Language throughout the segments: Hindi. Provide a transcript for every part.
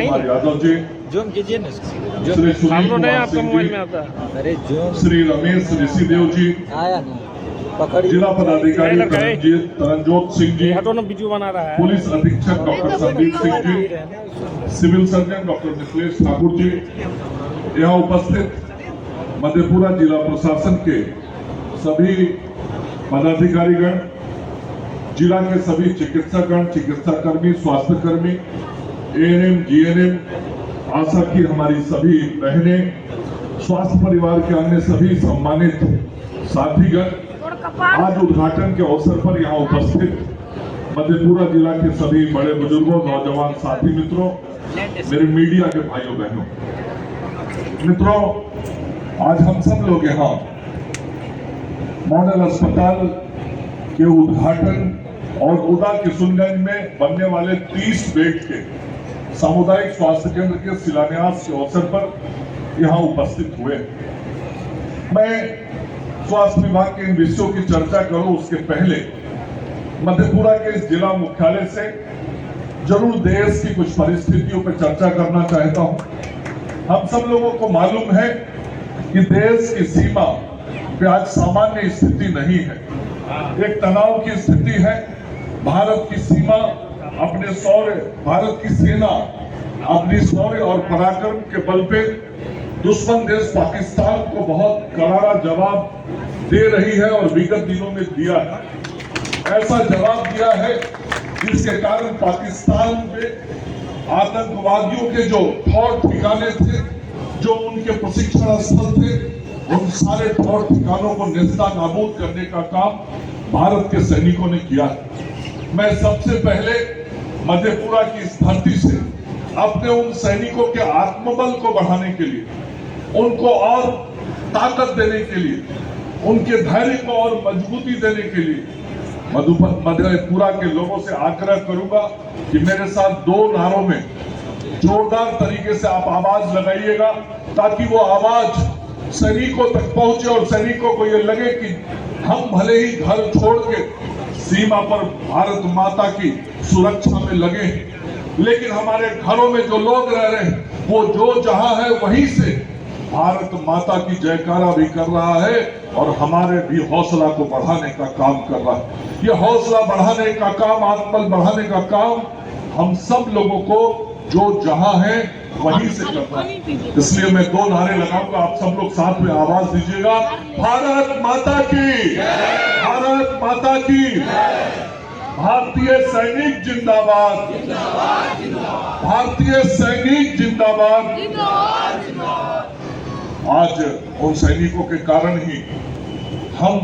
कुमार यादव जी, जूम कीजिए ना, श्री सुनील कुमार आपका सिंह मोबाइल जी, में आता है। अरे जूम श्री रमेश ऋषिदेव जी, आया ना, पकड़िए। जिला पदाधिकारी लड़का है। तरनजोत सिंह जी, हटो ना, वीडियो बना रहा है। पुलिस अधीक्षक doctor Sandeep Singh ji, civil surgeon doctor Mithilesh Thakur ji, यहाँ उपस्थित मधेपुरा जिला प्रशासन के सभी पदाधिकारीगण, जिला के सभी चिकित्सागण, चिकित्साकर्मी, स्वास्थ्य कर्मी, एएनएम, जीएनएम, आशा की हमारी सभी बहनें, स्वास्थ्य परिवार के अन्य सभी सम्मानित साथीगण, आज उद्घाटन के अवसर पर यहाँ उपस्थित मधेपुरा जिला के सभी बड़े बुजुर्गों, नौजवान साथी मित्रों, मेरे मीडिया के भाइयों बहनों, मित्रों, आज हम सब लोग यहाँ मॉडल अस्पताल के उद्घाटन और उदा किशुनगंज में बनने वाले 30 बेड के सामुदायिक स्वास्थ्य केंद्र के शिलान्यास के अवसर पर यहाँ उपस्थित हुए। मैं स्वास्थ्य विभाग के इन विषयों की चर्चा करूं उसके पहले मधेपुरा के इस जिला मुख्यालय से जरूर देश की कुछ परिस्थितियों पर चर्चा करना चाहता हूं। हम सब लोगों को मालूम है कि देश की सीमा पे आज सामान्य स्थिति नहीं है, एक तनाव की स्थिति है। भारत की सीमा अपने शौर्य, भारत की सेना अपनी शौर्य और पराक्रम के बल पे दुश्मन देश पाकिस्तान को बहुत करारा जवाब दे रही है और विगत दिनों में दिया है। ऐसा जवाब दिया है जिसके कारण पाकिस्तान में आतंकवादियों के जो ठौर ठिकाने थे, जो उनके प्रशिक्षण स्थल थे, उन सारे ठौर ठिकानों को नेस्ता नाबूद करने का काम भारत के सैनिकों ने किया। मैं सबसे पहले मधेपुरा की इस धरती से अपने उन सैनिकों के आत्मबल को बढ़ाने के लिए, उनको और ताकत देने के लिए, उनके धैर्य को और मजबूती देने के लिए मधेपुरा के लोगों से आग्रह करूंगा कि मेरे साथ 2 नारों में जोरदार तरीके से आप आवाज लगाइएगा, ताकि वो आवाज सैनिकों तक पहुंचे और सैनिकों को ये लगे कि हम भले ही घर छोड़ के सीमा पर भारत माता की सुरक्षा में लगे हैं, लेकिन हमारे घरों में जो लोग रह रहे हैं वो जो जहां है वहीं से भारत माता की जयकारा भी कर रहा है और हमारे भी हौसला को बढ़ाने का काम कर रहा है। ये हौसला बढ़ाने का काम, आत्मबल बढ़ाने का काम हम सब लोगों को जो जहां है वहीं से करना है। इसलिए मैं 2 नारे लगाऊंगा, आप सब लोग साथ में आवाज दीजिएगा, भारत माता की, भारत माता की, भारतीय सैनिक जिंदाबाद, भारतीय सैनिक जिंदाबाद। आज उन सैनिकों के कारण ही हम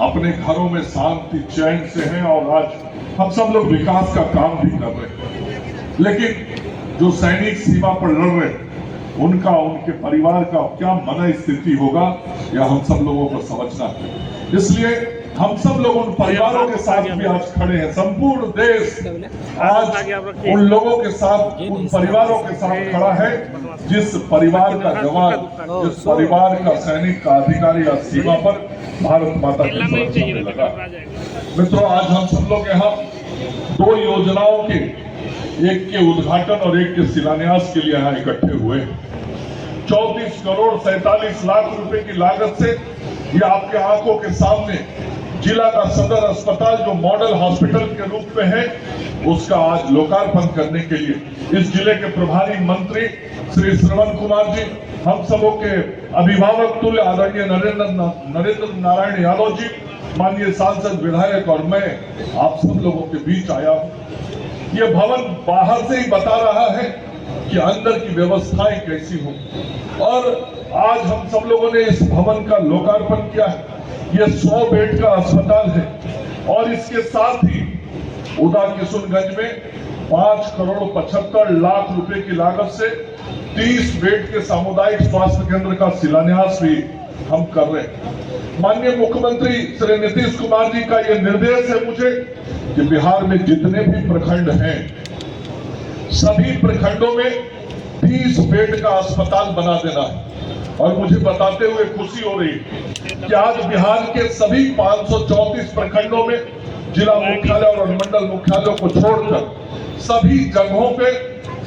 अपने घरों में शांति चैन से हैं और आज हम सब लोग विकास का काम भी कर रहे हैं। लेकिन जो सैनिक सीमा पर लड़ रहे हैं उनका, उनके परिवार का क्या मन स्थिति होगा यह हम सब लोगों को समझना है। इसलिए हम सब लोग उन परिवारों के साथ भी आज खड़े हैं। संपूर्ण देश आज उन लोगों के साथ, उन परिवारों के साथ खड़ा है जिस परिवार का जवान, जिस परिवार का सैनिक का अधिकारी आज सीमा पर भारत माता की सुरक्षा में लगा। मित्रों, आज हम सब लोग यहाँ 2 योजनाओं के, एक के उद्घाटन और एक के शिलान्यास के लिए यहाँ इकट्ठे हुए। 34 करोड़ 47 लाख रुपए की लागत से ये आपके आंखों के सामने जिला का सदर अस्पताल जो मॉडल हॉस्पिटल के रूप में है, उसका आज लोकार्पण करने के लिए इस जिले के प्रभारी मंत्री श्री श्रवण कुमार जी, हम सबों के अभिभावक तुल्य आदरणीय नरेंद्र नारायण यादव जी, माननीय सांसद, विधायक और मैं आप सब लोगों के बीच आया हूं। ये भवन बाहर से ही बता रहा है कि अंदर की व्यवस्थाएं कैसी हो, और आज हम सब लोगों ने इस भवन का लोकार्पण किया है। ये 100 बेड का अस्पताल है और इसके साथ ही उदा किशुनगंज में 5 करोड़ 75 लाख रुपए की लागत से 30 बेड के सामुदायिक स्वास्थ्य केंद्र का शिलान्यास भी हम कर रहे हैं। माननीय मुख्यमंत्री श्री नीतीश कुमार जी का यह निर्देश है मुझे कि बिहार में जितने भी प्रखंड हैं, सभी प्रखंडों में 30 बेड का अस्पताल बना देना है। और मुझे बताते हुए खुशी हो रही है कि आज बिहार के सभी 534 प्रखंडों में जिला मुख्यालय और अनुमंडल मुख्यालयों को छोड़कर सभी जगहों पे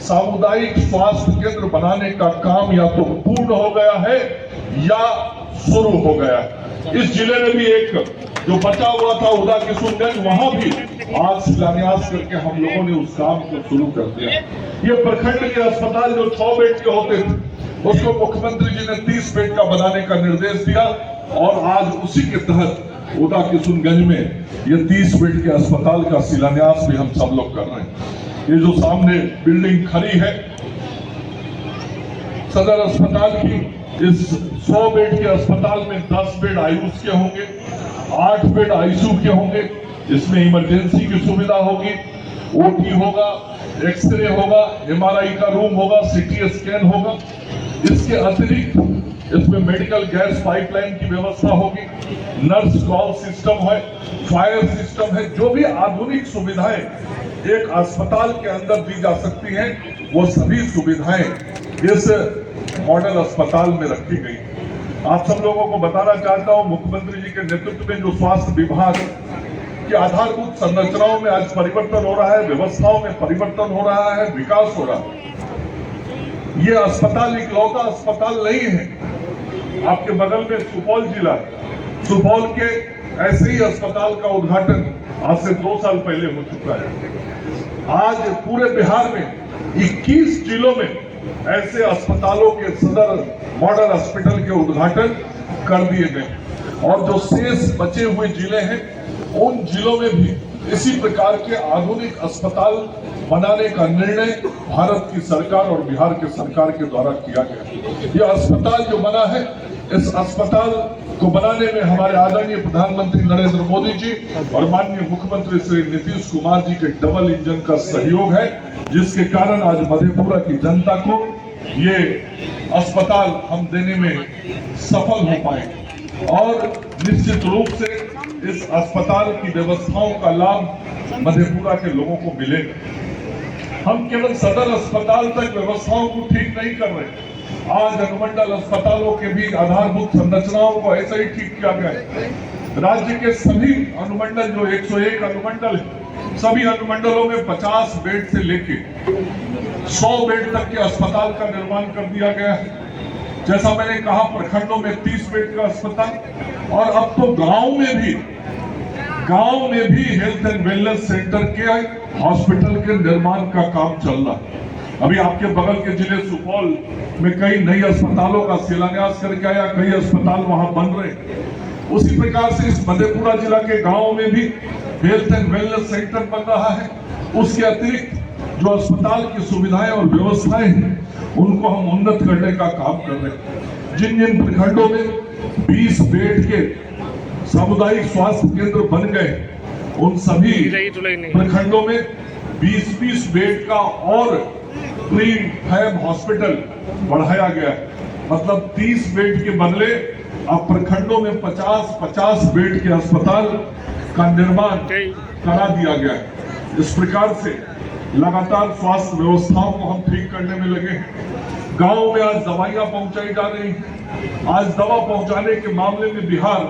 सामुदायिक स्वास्थ्य केंद्र बनाने का काम या तो पूर्ण हो गया है या शुरू हो गया है। इस जिले में भी एक जो बचा हुआ था उदा किशुनगंज, वहां भी आज शिलान्यास करके हम लोगों ने उस काम को शुरू कर दिया। ये प्रखंड के अस्पताल जो 6 बेड के होते थे उसको मुख्यमंत्री जी ने 30 बेड का बनाने का निर्देश दिया और आज उसी के तहत उदा किशुनगंज में ये 30 बेड के अस्पताल का शिलान्यास भी हम सब लोग कर रहे हैं। ये जो सामने बिल्डिंग खड़ी है सदर अस्पताल की, इस 100 बेड के अस्पताल में 10 बेड आयुष के होंगे, 8 बेड आईसीयू के होंगे। इसमें इमरजेंसी की सुविधा होगी, ओटी होगा, एक्सरे होगा, एमआरआई का रूम होगा, सीटी स्कैन होगा। इसके अतिरिक्त इसमें मेडिकल गैस पाइपलाइन की व्यवस्था होगी, नर्स कॉल सिस्टम है, फायर सिस्टम है। जो भी आधुनिक सुविधाएं एक अस्पताल के अंदर दी जा सकती हैं वो सभी सुविधाएं इस मॉडल अस्पताल में रखी गई। आप सब लोगों को बताना चाहता हूं, मुख्यमंत्री जी के नेतृत्व में जो स्वास्थ्य विभाग की आधारभूत संरचनाओं में आज परिवर्तन हो रहा है, व्यवस्थाओं में परिवर्तन हो रहा है, विकास हो रहा है। ये अस्पताल इकलौता अस्पताल नहीं है। आपके बगल में सुपौल जिला, सुपौल के ऐसे ही अस्पताल का उद्घाटन आज से 2 साल पहले हो चुका है। आज पूरे बिहार में 21 जिलों में ऐसे अस्पतालों के सदर मॉडल हॉस्पिटल के उद्घाटन कर दिए गए और जो शेष बचे हुए जिले हैं उन जिलों में भी इसी प्रकार के आधुनिक अस्पताल बनाने का निर्णय भारत की सरकार और बिहार के सरकार के द्वारा किया गया। यह अस्पताल जो बना है, इस अस्पताल को बनाने में हमारे आदरणीय प्रधानमंत्री नरेंद्र मोदी जी और माननीय मुख्यमंत्री श्री नीतीश कुमार जी के डबल इंजन का सहयोग है, जिसके कारण आज मधेपुरा की जनता को ये अस्पताल हम देने में सफल हो पाए और निश्चित रूप से इस अस्पताल की व्यवस्थाओं का लाभ मधेपुरा के लोगों को मिलेगा। हम केवल सदर अस्पताल तक व्यवस्थाओं को ठीक नहीं कर रहे, आज अनुमंडल अस्पतालों के भी आधारभूत संरचनाओं को ऐसा ही ठीक किया गया है। राज्य के सभी अनुमंडल जो 101 अनुमंडल है, सभी अनुमंडलों में 50 बेड से लेके 100 बेड तक के अस्पताल का निर्माण कर दिया गया है। जैसा मैंने कहा, प्रखंडों में 30 बेड का अस्पताल और अब तो गांव में भी हेल्थ एंड वेलनेस सेंटर के हॉस्पिटल के निर्माण का काम चल रहा है। अभी आपके बगल के जिले सुपौल में कई नई अस्पतालों का शिलान्यास करके आया, कई अस्पताल वहां बन रहे। उसी प्रकार से इस मधेपुरा जिला के गांव में भी हेल्थ एंड वेलनेस सेंटर बन रहा है। उसके अतिरिक्त जो अस्पताल की सुविधाएं और व्यवस्थाएं हैं उनको हम उन्नत करने का काम कर रहे हैं। जिन जिन प्रखंडों में 20 बेड के सामुदायिक स्वास्थ्य केंद्र बन गए, उन सभी प्रखंडों में 20-20 बेड का और प्री फैब हॉस्पिटल बढ़ाया गया है। मतलब 30 बेड के बदले अब प्रखंडों में 50-50 बेड के अस्पताल का निर्माण करा दिया गया है। इस प्रकार से लगातार स्वास्थ्य व्यवस्थाओं को हम ठीक करने में लगे हैं। गांव में आज दवाइयां पहुंचाई जा रही हैं। आज दवा पहुंचाने के मामले में बिहार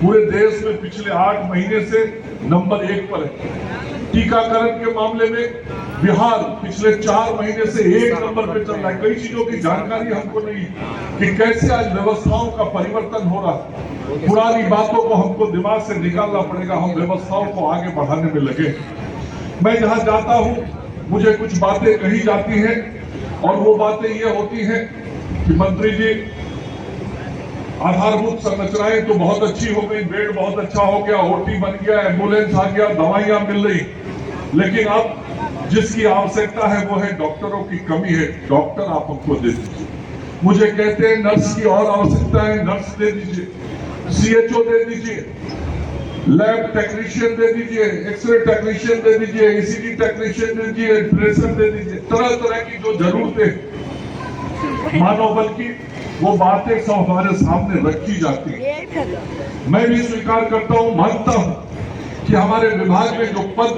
पूरे देश में पिछले 8 महीने से नंबर 1 पर है। टीकाकरण के मामले में बिहार पिछले 4 महीने से 1 नंबर पे चल रहा है। कई चीजों की जानकारी हमको नहीं कि कैसे आज व्यवस्थाओं का परिवर्तन हो रहा है। पुरानी बातों को हमको दिमाग से निकालना पड़ेगा। हम व्यवस्थाओं को आगे बढ़ाने में लगे। मैं जहां जाता हूं मुझे कुछ बातें कही जाती हैं और वो बातें ये होती हैं कि मंत्री जी, आधारभूत संरचनाएं तो बहुत अच्छी हो गई, बेड बहुत अच्छा हो गया, ओटी बन गया, एम्बुलेंस आ गया, दवाइयां मिल रही, लेकिन अब जिसकी आवश्यकता है वो है डॉक्टरों की कमी है। डॉक्टर आप हमको दे दीजिए। मुझे कहते हैं नर्स की और आवश्यकता है, नर्स दे दीजिए, सीएचओ दे दीजिए, लैब टेक्नीशियन दे दीजिए, एक्सरे टेक्नीशियन दे दीजिए, ईसीजी टेक्नीशियन दे दीजिए, ट्रेसर दे दीजिए। तरह तरह की जो जरूरतें मानव बल की, वो बातें सब हमारे सामने रखी जाती है। मैं भी स्वीकार करता हूं, मानता हूं कि हमारे विभाग में जो पद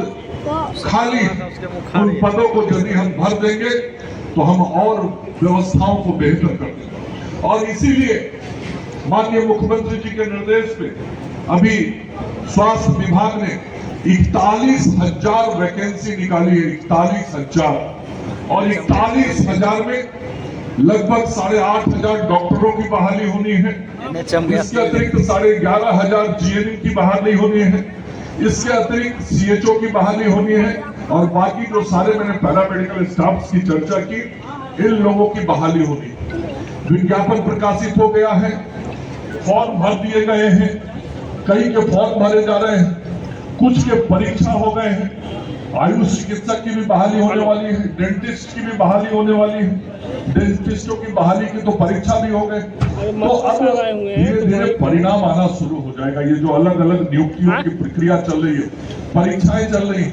खाली है, उन पदों को यदि हम भर देंगे तो हम और व्यवस्थाओं को बेहतर कर देंगे। और इसीलिए माननीय मुख्यमंत्री जी के निर्देश पे अभी स्वास्थ्य विभाग ने 41,000 वैकेंसी निकाली है। 41,000 और 41,000 में लगभग 8,500 डॉक्टरों की बहाली होनी है। इसके अतिरिक्त 11,500 जीएनएम की बहाली होनी है। इसके अतिरिक्त सीएचओ की बहाली होनी है और बाकी जो सारे मैंने पैरामेडिकल स्टाफ की चर्चा की, इन लोगों की बहाली होनी है। विज्ञापन प्रकाशित हो गया है, फॉर्म भर दिए गए हैं, कई के फॉर्म भरे जा रहे हैं, कुछ के परीक्षा हो गए हैं। आयुष चिकित्सक की भी बहाली होने वाली है, डेंटिस्ट की भी बहाली होने वाली है, डेंटिस्टों की बहाली की तो परीक्षा भी हो गए। तो अब धीरे धीरे परिणाम आना शुरू हो जाएगा। ये जो अलग अलग नियुक्तियों की प्रक्रिया चल रही है, परीक्षाएं चल रही है,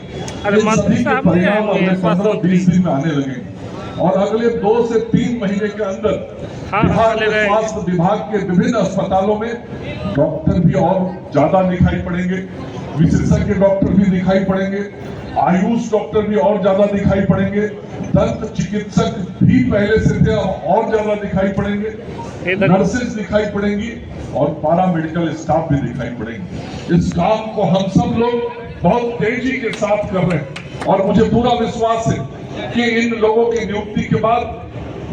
सभी के परिणाम अगले 15-20 दिन में आने लगेंगे और अगले 2 से 3 महीने के अंदर बिहार के स्वास्थ्य विभाग के विभिन्न अस्पतालों में डॉक्टर भी और ज्यादा दिखाई पड़ेंगे, विशेषज्ञ डॉक्टर भी दिखाई पड़ेंगे, आयुष डॉक्टर भी और ज्यादा दिखाई पड़ेंगे, दंत चिकित्सक भी पहले से थे और ज्यादा दिखाई पड़ेंगे, नर्सेज दिखाई पड़ेंगी और पारा मेडिकल स्टाफ भी दिखाई पड़ेंगे। इस काम को हम सब लोग बहुत तेजी के साथ कर रहे हैं और मुझे पूरा विश्वास है कि इन लोगों की नियुक्ति के बाद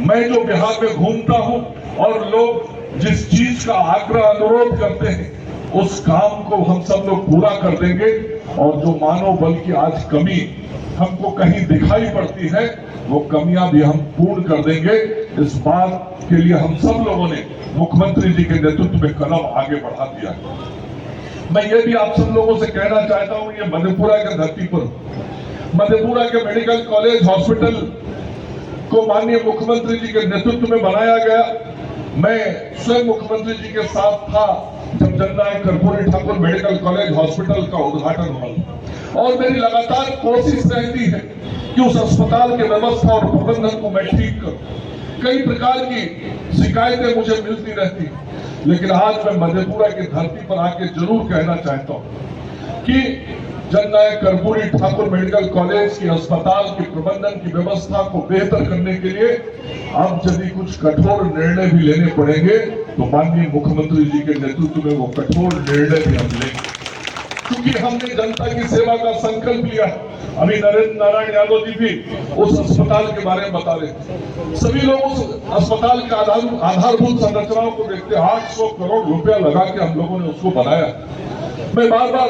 मैं जो बिहार में घूमता हूं और लोग जिस चीज का आग्रह अनुरोध करते हैं, उस काम को हम सब लोग पूरा कर देंगे और जो मानव बल की आज कमी हमको कहीं दिखाई पड़ती है, वो कमियां भी हम पूर्ण कर देंगे। इस बात के लिए हम सब लोगों ने मुख्यमंत्री जी के नेतृत्व में कदम आगे बढ़ा दिया है। मैं ये भी आप सब लोगों से कहना चाहता हूं, ये मधेपुरा के धरती पर, मधेपुरा के मेडिकल कॉलेज हॉस्पिटल को माननीय मुख्यमंत्री जी के नेतृत्व में बनाया गया। मैं स्वयं मुख्यमंत्री जी के साथ था जब Jannayak Karpoori Thakur medical college hospital का उद्घाटन हुआ और मेरी लगातार कोशिश रहती है कि उस अस्पताल की व्यवस्था और प्रबंधन को मैं ठीक करूं। कई प्रकार की शिकायतें मुझे मिलती रहती हैं, लेकिन आज मैं मधेपुरा की धरती पर आके जरूर कहना चाहता हूं कि जननायक कर्पूरी ठाकुर मेडिकल कॉलेज की अस्पताल की प्रबंधन की व्यवस्था को बेहतर करने के लिए अब यदि कुछ कठोर निर्णय भी लेने पड़ेंगे तो माननीय मुख्यमंत्री जी के नेतृत्व में वो कठोर निर्णय भी हम लेंगे, क्योंकि हमने जनता की सेवा का संकल्प लिया। अभी नरेंद्र नारायण यादव जी भी उस अस्पताल के बारे में बता रहे थे। सभी लोग उस अस्पताल का आधारभूत संरचनाओं को देखते 800 करोड़ रुपया लगा के हम लोगों ने उसको बनाया। मैं बार बार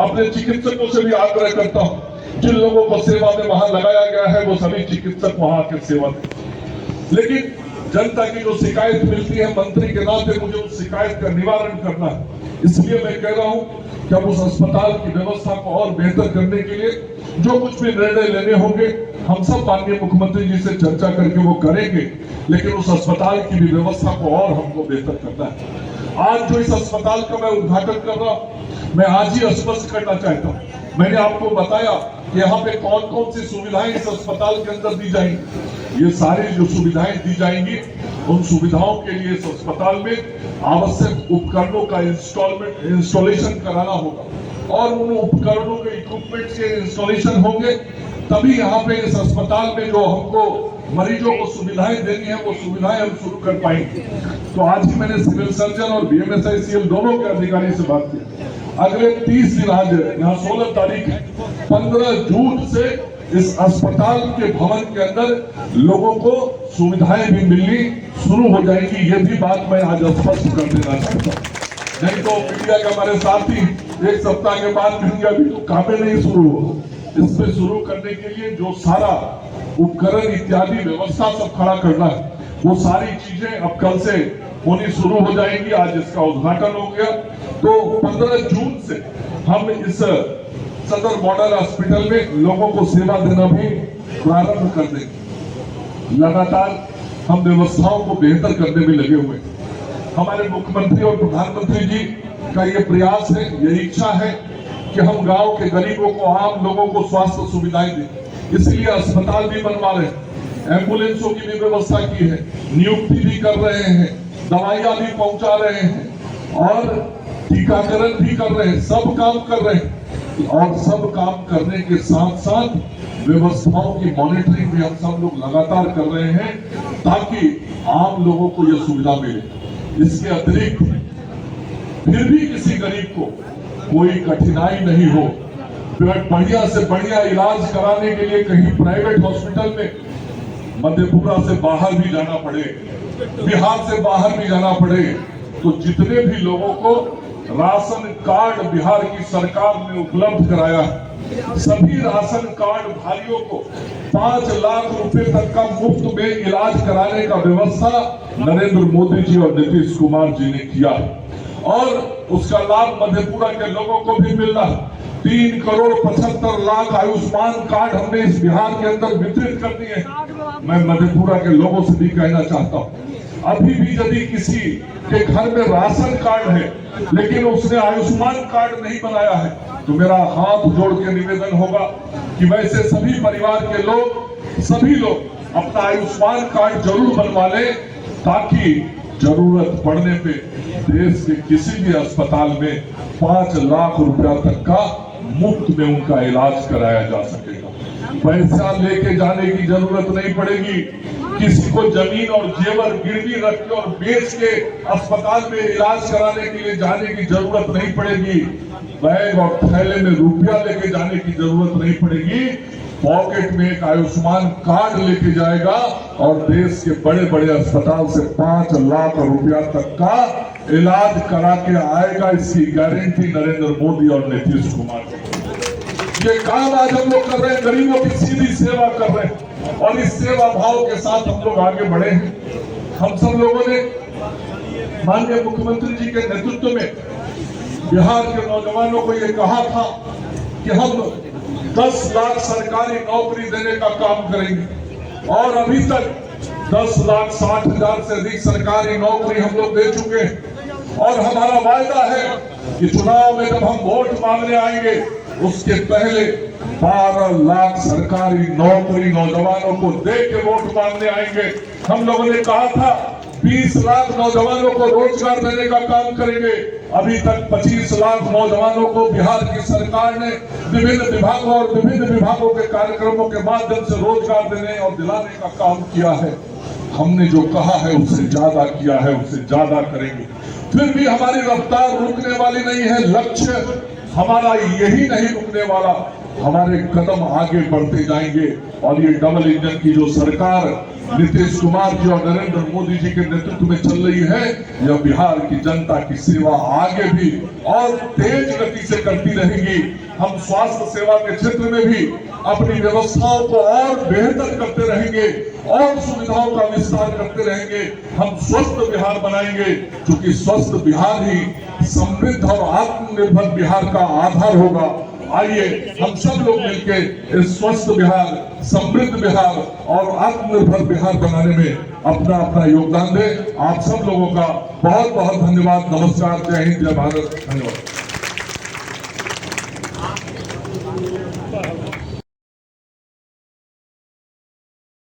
अपने चिकित्सकों से भी आग्रह करता हूं, जिन लोगों को सेवा में वहां लगाया गया है वो सभी चिकित्सक वहां के सेवा दें। लेकिन जनता की जो शिकायत मिलती है, मंत्री के नाते मुझे उस शिकायत का निवारण करना है। इसलिए मैं कह रहा हूं कि हम उस अस्पताल की व्यवस्था को और बेहतर करने के लिए जो कुछ भी निर्णय लेने होंगे हम सब माननीय मुख्यमंत्री जी से चर्चा करके वो करेंगे, लेकिन उस अस्पताल की भी व्यवस्था को और हमको बेहतर करना है। आज जो इस अस्पताल का मैं उद्घाटन कर रहा हूं, मैं आज ही स्पष्ट करना चाहता हूं, मैंने आपको बताया कि यहाँ पे कौन कौन सी सुविधाएं इस अस्पताल के अंदर दी जाएंगी। ये सारी जो सुविधाएं दी जाएंगी, उन सुविधाओं के लिए इस अस्पताल में आवश्यक उपकरणों का इंस्टॉलेशन कराना होगा और उन उपकरणों के इक्विपमेंट के इंस्टॉलेशन होंगे, तभी यहाँ पे इस अस्पताल में जो हमको मरीजों को सुविधाएं देनी है वो सुविधाएं हम शुरू कर पाएंगे। तो आज ही मैंने सिविल सर्जन और बीएमएसआईसीएल दोनों के अधिकारी से बात की। अगले 30 दिन, आज यहाँ 16 तारीख है, 15 जून से इस अस्पताल के भवन के अंदर लोगों को सुविधाएं भी मिलनी शुरू हो जाएंगी। ये भी बात मैं आज स्पष्ट कर देना चाहता हूँ। नहीं तो मीडिया के हमारे साथी 1 सप्ताह के बाद कहेंगे अभी तो काम नहीं शुरू हो। इसमें शुरू करने के लिए जो सारा उपकरण इत्यादि व्यवस्था सब खड़ा करना है, वो सारी चीजें अब कल से होनी शुरू हो जाएंगी। आज इसका उद्घाटन हो गया, तो 15 जून से हम इस सदर मॉडल हॉस्पिटल में लोगों को सेवा देना भी प्रारंभ कर देंगे। लगातार हम व्यवस्थाओं को बेहतर करने में लगे हुए। हमारे मुख्यमंत्री और प्रधानमंत्री जी का ये प्रयास है, ये इच्छा है कि हम गांव के गरीबों को, आम लोगों को स्वास्थ्य सुविधाएं दें। इसलिए अस्पताल भी बनवा रहे हैं, एम्बुलेंसों की भी व्यवस्था की है, नियुक्ति भी कर रहे हैं, दवाइयां भी पहुंचा रहे हैं और टीकाकरण भी कर रहे हैं। सब काम कर रहे हैं और सब काम करने के साथ साथ व्यवस्थाओं की मॉनिटरिंग भी हम सब लोग लगातार कर रहे हैं ताकि आम लोगों को यह सुविधा मिले। इसके अतिरिक्त फिर भी किसी गरीब को कोई कठिनाई नहीं हो, बढ़िया से बढ़िया इलाज कराने के लिए कहीं प्राइवेट हॉस्पिटल में मधेपुरा से बाहर भी जाना पड़े, बिहार से बाहर भी जाना पड़े, तो जितने भी लोगों को राशन कार्ड बिहार की सरकार ने उपलब्ध कराया है, सभी राशन कार्ड धारियों को 5 लाख रुपए तक का मुफ्त में इलाज कराने का व्यवस्था नरेंद्र मोदी जी और नीतीश कुमार जी ने किया है। और उसका लाभ मधेपुरा के लोगों को भी मिल रहा है। 3 करोड़ 75 लाख आयुष्मान कार्ड हमने इस बिहार के अंदर वितरित कर दिए। मैं मधेपुरा के लोगों से भी कहना चाहता हूँ, अभी भी यदि किसी के घर में राशन कार्ड है लेकिन उसने आयुष्मान कार्ड नहीं बनाया है, तो मेरा हाथ जोड़ के निवेदन होगा कि वैसे सभी परिवार के लोग, सभी लोग अपना आयुष्मान कार्ड जरूर बनवा लें, ताकि जरूरत पड़ने पे देश के किसी भी अस्पताल में 5 लाख रुपया तक का मुफ्त में उनका इलाज कराया जा सकेगा। पैसा लेके जाने की जरूरत नहीं पड़ेगी, किसी को जमीन और जेवर गिरवी रख के और बेच के अस्पताल में इलाज कराने के लिए जाने की जरूरत नहीं पड़ेगी, बैग और थैले में रुपया लेके जाने की जरूरत नहीं पड़ेगी। पॉकेट में एक आयुष्मान कार्ड लेके जाएगा और देश के बड़े बड़े अस्पताल से 5 लाख रुपया तक का इलाज करा के आएगा। इसकी गारंटी नरेंद्र मोदी और नीतीश कुमार जी। ये काम आज हम लोग कर रहे हैं, गरीबों की सीधी सेवा कर रहे हैं और इस सेवा भाव के साथ हम लोग आगे बढ़े हैं। हम सब लोगों ने माननीय मुख्यमंत्री जी के नेतृत्व में बिहार के नौजवानों को ये कहा था कि हम 10 लाख सरकारी नौकरी देने का काम करेंगे और अभी तक 10,60,000 से अधिक सरकारी नौकरी हम लोग दे चुके हैं। और हमारा वायदा है कि चुनाव में जब हम वोट मांगने आएंगे उसके पहले 12 लाख सरकारी नौकरी नौजवानों को दे के वोट मांगने आएंगे। हम लोगों ने कहा था 20 लाख नौजवानों को रोजगार देने का काम करेंगे। अभी तक 25 लाख नौजवानों को बिहार की सरकार ने विभिन्न विभागों और विभिन्न विभागों के कार्यक्रमों के माध्यम से रोजगार देने और दिलाने का काम किया है। हमने जो कहा है उससे ज्यादा किया है, उससे ज्यादा करेंगे। फिर भी हमारी रफ्तार रुकने वाली नहीं है, लक्ष्य हमारा यही नहीं रुकने वाला, हमारे कदम आगे बढ़ते जाएंगे। और ये डबल इंजन की जो सरकार नीतीश कुमार जी और नरेंद्र मोदी जी के नेतृत्व में चल रही है, यह बिहार की जनता की सेवा आगे भी और तेज गति से करती रहेगी। हम स्वास्थ्य सेवा के क्षेत्र में भी अपनी व्यवस्थाओं को और बेहतर करते रहेंगे और सुविधाओं का विस्तार करते रहेंगे। हम स्वस्थ बिहार बनाएंगे, क्योंकि स्वस्थ बिहार ही समृद्ध और आत्मनिर्भर बिहार का आधार होगा। आइए हम सब लोग मिलकर इस स्वस्थ बिहार, समृद्ध बिहार और आत्मनिर्भर बिहार बनाने में अपना अपना योगदान दें। आप सब लोगों का बहुत बहुत धन्यवाद। नमस्कार, जय हिंद, जय भारत। धन्यवाद।